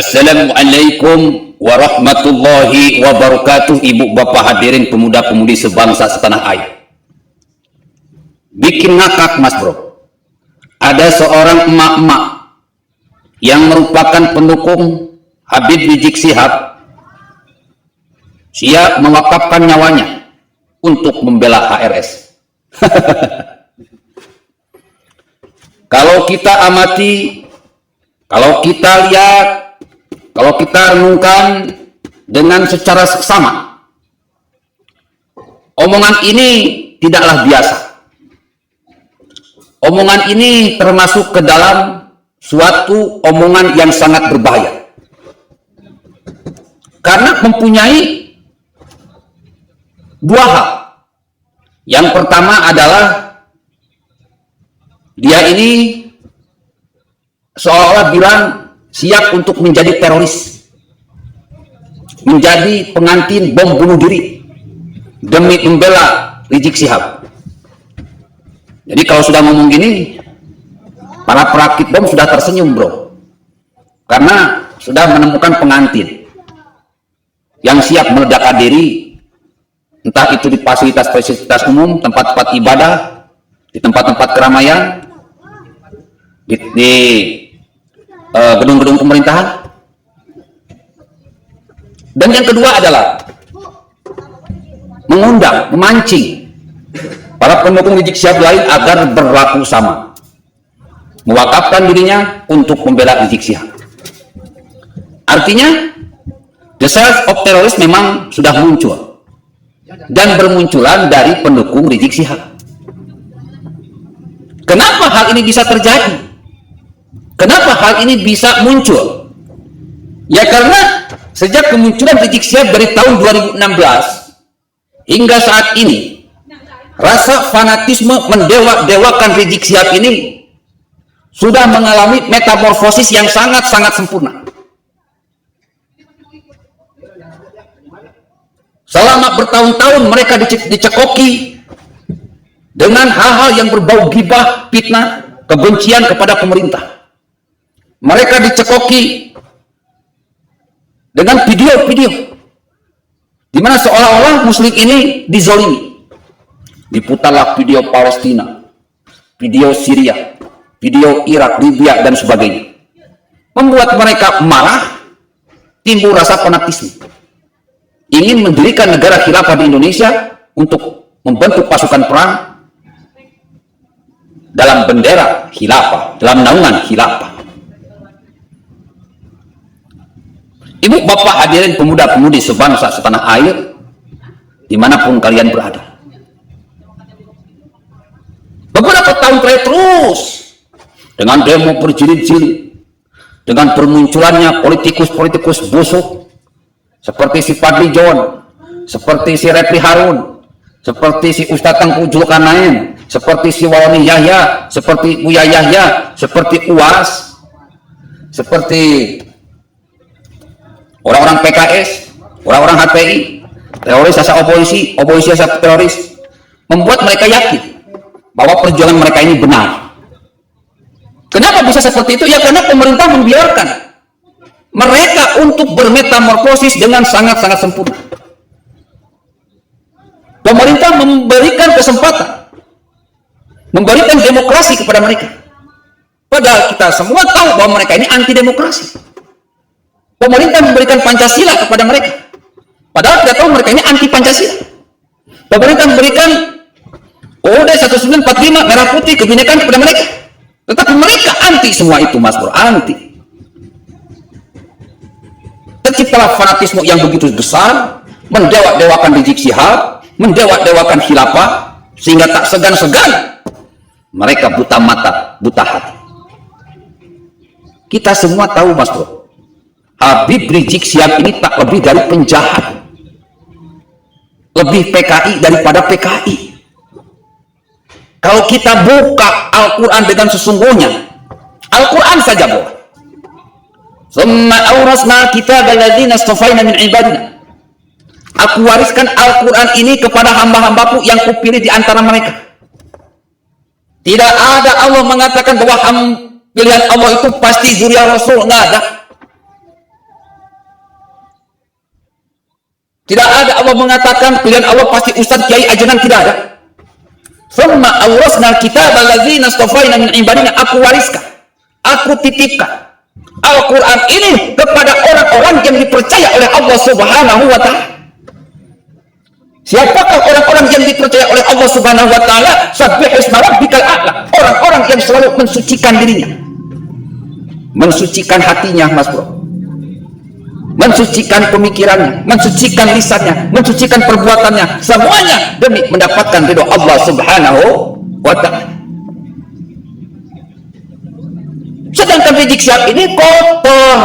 Assalamualaikum warahmatullahi wabarakatuh. Ibu bapak hadirin pemuda-pemudi sebangsa setanah air. Bikin ngakak mas bro. Ada seorang emak-emak yang merupakan pendukung Habib Rizik Syihab siap mewakafkan nyawanya untuk membela HRS. Kalau kita amati, kalau kita lihat, kalau kita renungkan dengan secara seksama, omongan ini tidaklah biasa. Omongan ini termasuk ke dalam suatu omongan yang sangat berbahaya. Karena mempunyai dua hal. Yang pertama adalah dia ini seolah-olah bilang siap untuk menjadi teroris, menjadi pengantin bom bunuh diri demi membela Rizik Syihab. Jadi kalau sudah ngomong gini, para perakit bom sudah tersenyum bro, karena sudah menemukan pengantin yang siap meledakkan diri, entah itu di fasilitas-fasilitas umum, tempat-tempat ibadah, di tempat-tempat keramaian, di gedung-gedung pemerintahan. Dan yang kedua adalah mengundang, memancing para pendukung Rizik Syihab lain agar berlaku sama, mewakafkan dirinya untuk membela Rizik Syihab. Artinya the self of terrorist memang sudah muncul dan bermunculan dari pendukung Rizik Syihab. Kenapa hal ini bisa terjadi? Kenapa hal ini bisa muncul? Ya karena sejak kemunculan Rizik Syihab dari tahun 2016 hingga saat ini, rasa fanatisme mendewa-dewakan Rizik Syihab ini sudah mengalami metamorfosis yang sangat-sangat sempurna. Selama bertahun-tahun mereka dicekoki dengan hal-hal yang berbau ghibah, fitnah, kebencian kepada pemerintah. Mereka dicekoki dengan video-video di mana seolah-olah muslim ini dizolimi. Diputarlah video Palestina, video Syria, video Irak, Libya, dan sebagainya. Membuat mereka marah, timbul rasa fanatisme. Ingin mendirikan negara khilafah di Indonesia untuk membentuk pasukan perang dalam bendera khilafah, dalam naungan khilafah. Ibu bapak hadirin pemuda-pemudi sebangsa setanah air, dimanapun kalian berada. Beberapa tahun terakhir terus dengan demo berjilid-jilid, dengan bermunculannya politikus-politikus busuk seperti si Fadli John, seperti si Refli Harun, seperti si Ustadz Tengku Zulkarnain, seperti si Waloni Yahya, seperti Buya Yahya, seperti UAS, seperti orang-orang PKS, orang-orang HPI, teroris asal oposisi, oposisi asal teroris, membuat mereka yakin bahwa perjuangan mereka ini benar. Kenapa bisa seperti itu? Ya karena pemerintah membiarkan mereka untuk bermetamorfosis dengan sangat-sangat sempurna. Pemerintah memberikan kesempatan, memberikan demokrasi kepada mereka. Padahal kita semua tahu bahwa mereka ini anti demokrasi. Pemerintah memberikan Pancasila kepada mereka, padahal kita tahu mereka ini anti Pancasila. Pemerintah memberikan UUD 1945 merah putih kebinekaan kepada mereka, tetapi mereka anti semua itu mas bro, anti. Terciptalah fanatisme yang begitu besar, mendewa-dewakan Rizik Syihab, mendewa-dewakan khilafah, sehingga tak segan-segan mereka buta mata, buta hati. Kita semua tahu mas bro, Habib Rizik Syihab ini tak lebih dari penjahat, lebih PKI daripada PKI. Kalau kita buka Al-Quran dengan sesungguhnya, Al-Quran saja boleh. Summa awrasna kitabal ladzina istafaina min ibadina. Aku wariskan Al-Quran ini kepada hamba-hambaku yang kupilih di antara mereka. Tidak ada Allah mengatakan bahwa pilihan Allah itu pasti zuriat Rasul, nggak ada. Tidak ada Allah mengatakan pilihan Allah pasti ustaz, kiai, ajaran, tidak ada. Thumma awrasna al-kitab alladzina istafaina min ibadina, aku wariskan, aku titipkan Al-Quran ini kepada orang-orang yang dipercaya oleh Allah Subhanahu wa Ta'ala. Siapakah orang-orang yang dipercaya oleh Allah Subhanahu wa Ta'ala? Sabbih isma rabbikal a'la, orang-orang yang selalu mensucikan dirinya, mensucikan hatinya, Mas Bro, mensucikan pemikirannya, mensucikan lisannya, mensucikan perbuatannya, semuanya demi mendapatkan ridho Allah Subhanahu wa Ta'ala. Sedangkan rizik syihab ini kotor,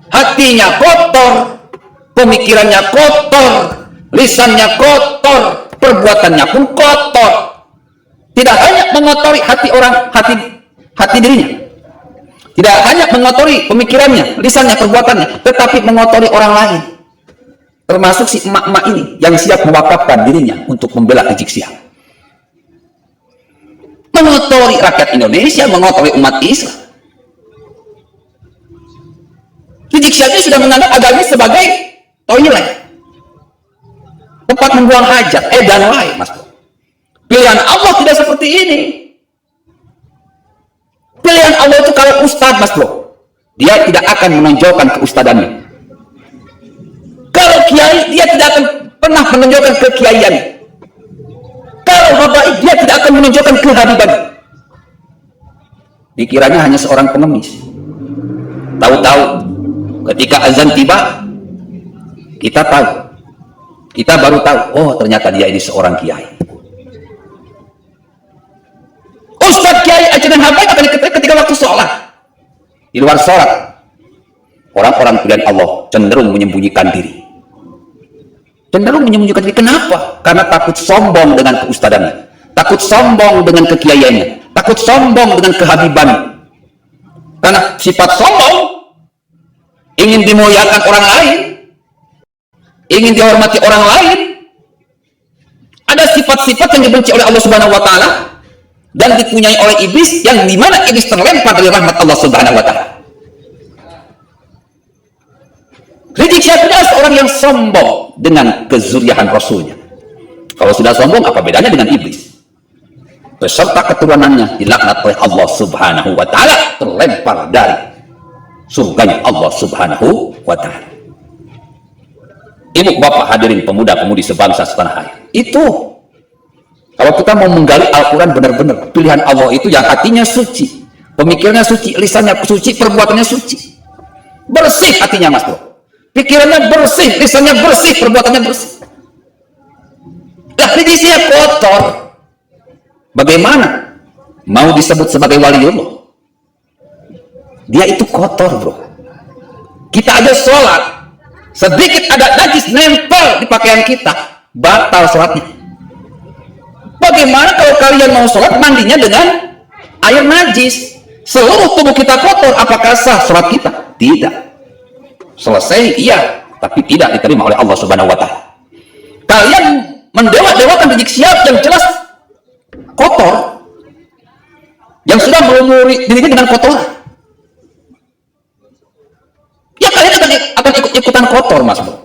hatinya kotor, pemikirannya kotor, lisannya kotor, perbuatannya pun kotor. Tidak hanya mengotori hati orang, hati dirinya, tidak hanya mengotori pemikirannya, lisannya, perbuatannya, tetapi mengotori orang lain, termasuk si emak-emak ini yang siap mewakafkan dirinya untuk membela rizik syihab, mengotori rakyat Indonesia, mengotori umat Islam. Rizik syihab sudah menganggap agama sebagai toilet, tempat membuang hajat, dan lain, Mas. Pilihan Allah tidak seperti ini. Pilihan Allah itu kalau ustadz, Mas Bro, dia tidak akan menonjolkan keustadannya. Kalau kiai, dia tidak akan pernah menonjolkan kekiaiannya. Kalau habaib, dia tidak akan menonjolkan kehabibannya. Dikiranya hanya seorang pengemis. Tahu-tahu ketika azan tiba, kita baru tahu, oh ternyata dia ini seorang kiai. Ustadz, kiai, ajaran habaib akan ketika waktu sholat. Di luar sholat, orang-orang pilihan Allah cenderung menyembunyikan diri. Kenapa? Karena takut sombong dengan keustadannya, takut sombong dengan kekiaiannya, takut sombong dengan kehabibannya. Karena sifat sombong, ingin dimuliakan orang lain, ingin dihormati orang lain, ada sifat-sifat yang dibenci oleh Allah Subhanahu wa Ta'ala dan dipunyai oleh iblis, yang dimana iblis terlempar dari rahmat Allah Subhanahu wa Ta'ala. Rizik syihab adalah seorang yang sombong dengan kezuriahan Rasulnya. Kalau sudah sombong, apa bedanya dengan iblis? Beserta keturunannya dilaknat oleh Allah Subhanahu wa Ta'ala, terlempar dari surganya Allah Subhanahu wa Ta'ala. Ibu bapak hadirin pemuda-pemudi sebangsa setanah air, itu kalau kita mau menggali Al-Quran benar-benar, pilihan Allah itu yang hatinya suci, pemikirannya suci, lisannya suci, perbuatannya suci, bersih hatinya, Mas Bro, pikirannya bersih, lisannya bersih, perbuatannya bersih. Tapi di sini kotor, bagaimana mau disebut sebagai waliullah? Dia itu kotor, Bro. Kita aja sholat, sedikit ada najis nempel di pakaian kita, batal sholatnya. Bagaimana kalau kalian mau sholat mandinya dengan air najis, seluruh tubuh kita kotor, apakah sah sholat kita? Tidak. Selesai, iya, tapi tidak diterima oleh Allah Subhanahu wa Ta'ala. Kalian mendewa-dewakan rizik syihab yang jelas kotor, yang sudah melumuri dirinya dengan kotoran. Ya kalian akan ikut-ikutan kotor, Mas Bro.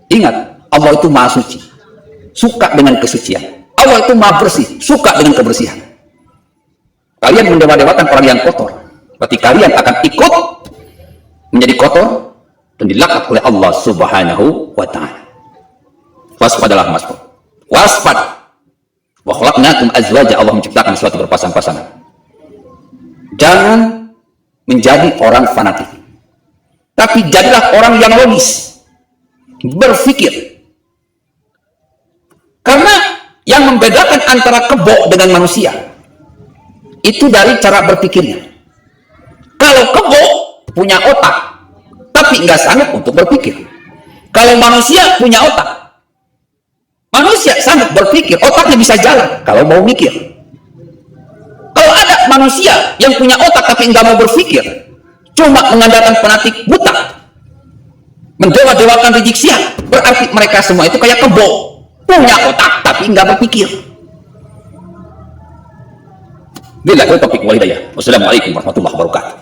Ingat, Allah itu maha suci, suka dengan kesucian. Allah itu maha bersih, suka dengan kebersihan. Kalian mendewa-dewakan orang yang kotor, berarti kalian akan ikut menjadi kotor dan dilaknat oleh Allah Subhanahu wa Ta'ala. Waspadalah, Mas Bro, waspada. Wa khalaqnakum azwaja, Allah menciptakan suatu berpasang-pasangan. Jangan menjadi orang fanatik, tapi jadilah orang yang logis, berpikir. Karena yang membedakan antara kebo dengan manusia itu dari cara berpikirnya. Kalau kebo punya otak tapi nggak sanggup untuk berpikir. Kalau manusia punya otak, manusia sanggup berpikir, otaknya bisa jalan kalau mau mikir. Kalau ada manusia yang punya otak tapi nggak mau berpikir, cuma mengandalkan fanatik buta, mendewa-dewakan rizik syihab, berarti mereka semua itu kayak kebo, punya otak tapi nggak berpikir. Bila itu topik walidayah. Wassalamualaikum warahmatullahi wabarakatuh.